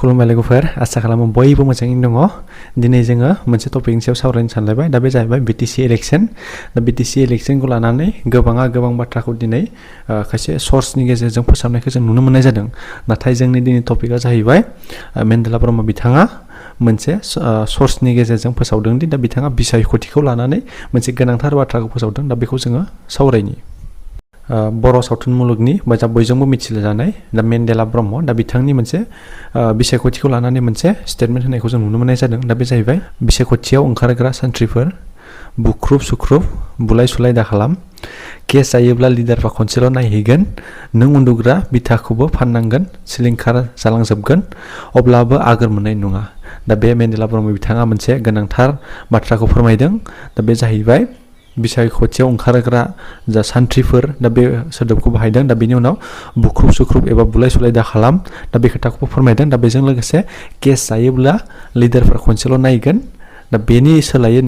खुलुमबाय लोगोफोर आसा खालामो बयबो मोजाङैनो दङ दिनै जोङो मोनसे टपिकनि सायाव सावरायनो सानलायबाय दा बे जाहैबाय BTC इलेक्शन दा BTC इलेक्शनखौ लानानै गोबां बाथ्राखौ दिनै खायसे सर्सनि गेजेरजों फोसावनायखौ जों नुनो मोननाय जादों नाथाय जोंनि दिनै टपिकआ जाहैबाय मेन्डेला ब्रह्म बिथाङा मोनसे सर्सनि गेजेरजों फोसावदों दि दा बिथाङा बिसायख'थिखौ लानानै मोनसे गोनांथार बाथ्राखौ फोसावदों दा बेखौ जोङो सावरायनि बर' सावथुन मुलुगनि बयजोंबो मिथिजानाय दा मेन्डेला ब्रह्म दा बिथांनि मोनसे बिसायख'थिखौ लानानै मोनसे स्टेटमेन्ट होनायखौ जों नुनो मोननाय जादों दा बे जाहैबाय बिसायख'थियाव ओंखारग्रा सान्थ्रिफोर बुख्रुब सुख्रुब बुलाय सुलाय दाखालाम केस जायोब्ला लिडारफ्रा खनसेल' नायहैगोन नों उन्दुग्रा बिथाखौबो फाननांगोन सिलिंखार जालांजोबगोन अब्लाबो आगोर मोननाय नङा दा बे मेन्डेला ब्रह्म बिथाङा मोनसे गोनांथार बाथ्राखौ फोरमायदों दा बे जाहैबाय बिसायख'थियाव ओंखारग्रा जा सान्थ्रिफोर दा बे सोदोबखौ बाहायदों दा बेनि उनाव बुख्रुब सुख्रुब एबा बुलाय सुलाय दाखालाम दा बे खोथाखौबो फोरमायदों दा बेजों लोगोसे केस जायोब्ला लिडारफ्रा खनसेल' नायगोन दा बेनि सोलायै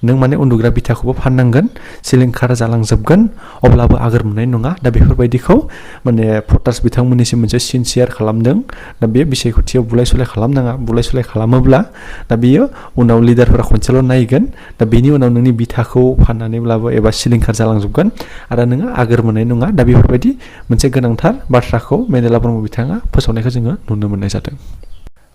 नों माने उन्दुग्रा बिथाखौबो फाननांगोन सिलिंखार जालांजोबगोन अब्लाबो आगोर मोननाय नङा दा बेफोरबायदिखौ माने भटार्स बिथांमोननिसिम मोनसे सिनसियार खालामदों दा बे बिसायख'थियाव बुलाय सुलाय खालामनाङा बुलाय सुलाय खालामोब्ला दा बियो उनाव लिडारफोरा खनसेल' नायगोन दा बेनि उनाव नोंनि बिथाखौ फाननानैब्लाबो एबा सिलिंखार जालांजोबगोन आरो नोङो आगोर मोननाय नङा दा बेफोरबायदि मोनसे गोनांथार बाथ्राखौ मेन्डेला ब्रह्म बिथाङा फोसावनायखौ जोङो नुनो मोननाय जादों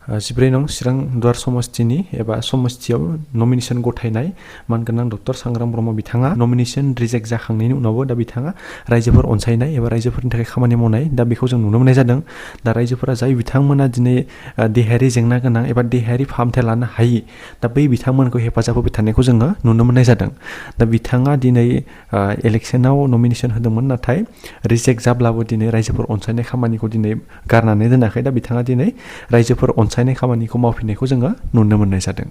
14 नं चिरां दुवार समस्तिनि एबा समस्तियाव नमिनेशन गथायनाय मानगोनां डक्टर सांग्रां ब्रह्म बिथाङा नमिनेशन रिजेक्ट जाखांनायनि उनावबो दा बिथाङा रायजोफोर अनसायनाय एबा रायजोफोरनि थाखाय खामानि मावनाय दा बेखौ जों नुनो मोननाय जादों दा रायजोफोरा जाय बिथांमोना दिनै देहायारि जेंना गोनां एबा देहायारि फाहामथाय लानो हायि दा बै बिथांमोनखौ हेफाजाब होबाय थानायखौ जोङो नुनो मोननाय जादों दा बिथाङा दिनै इलेक्शनाव नमिनेशन होदोंमोन नाथाय रिजेक्ट जाब्लाबो दिनै रायजोफोर अनसायनाय खामानिखौ दिनै गारनानै दोनाखै दा बिथाङा दिनै रायजोफोर अनसायनाय खामानिखौ मावफिननायखौ जोङो नुनो मोननाय जादों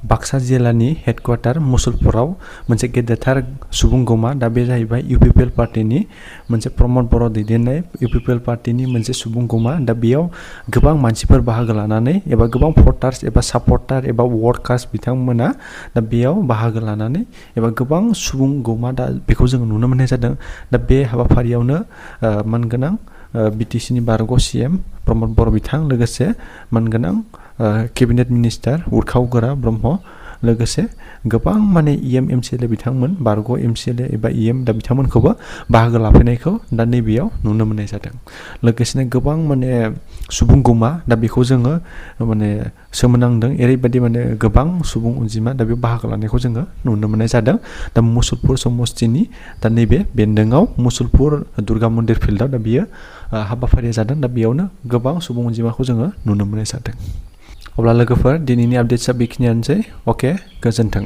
बाक्सा जिल्लानि हेडक्वार्टार मुसलपुराव मोनसे गेदेरथार सुबुंगौमा दा बे जाहैबाय UPPL पार्टिनि मोनसे प्रमद बर' दैदेननाय UPPL पार्टिनि मोनसे सुबुंगौमा दा बेयाव गोबां मानसिफोर बाहागो लानानै एबा गोबां भटार्स एबा सापर्टार एबा वर्कार्स बिथांमोना दा बेयाव बाहागो लानानै एबा गोबां सुबुंगौमा दा बेखौ जोङो नुनो मोननाय जादों दा बे हाबाफारियावनो मानगोनां BTCनि बारग' CM प्रमद बर' बिथां लोगोसे मानगोनां केबिनेट मिनिस्टार उरखाव ब्रह्म लोगोसे गोबां माने MCLA बिथांमोन बारग' MCLA एबा दा बिथांमोनखौबो बाहागो लाफैनायखौ दा नैबेयाव नुनो मोननाय जादों लोगोसेनो गोबां माने सुबुंगौमा दा बेखौ जोङो माने सोमोनांदों ओरैबायदि माने गोबां सुबुं अनजिमा दा बे बाहागो लानायखौ जोङो नुनो मोननाय जादों दा मुसलपुर समस्तिनि दा नैबे बेन्दोङाव मुसलपुर दुर्गा मन्दिर फिल्डआव दा बियो हाबाफारिया जादों दा बेयावनो गोबां सुबुं अनजिमाखौ जोङो नुनो मोननाय जादों अब्ला लोगोफोर दिनैनि आपडेट्सआ बेखिनियानोसै अके गोजोन्थों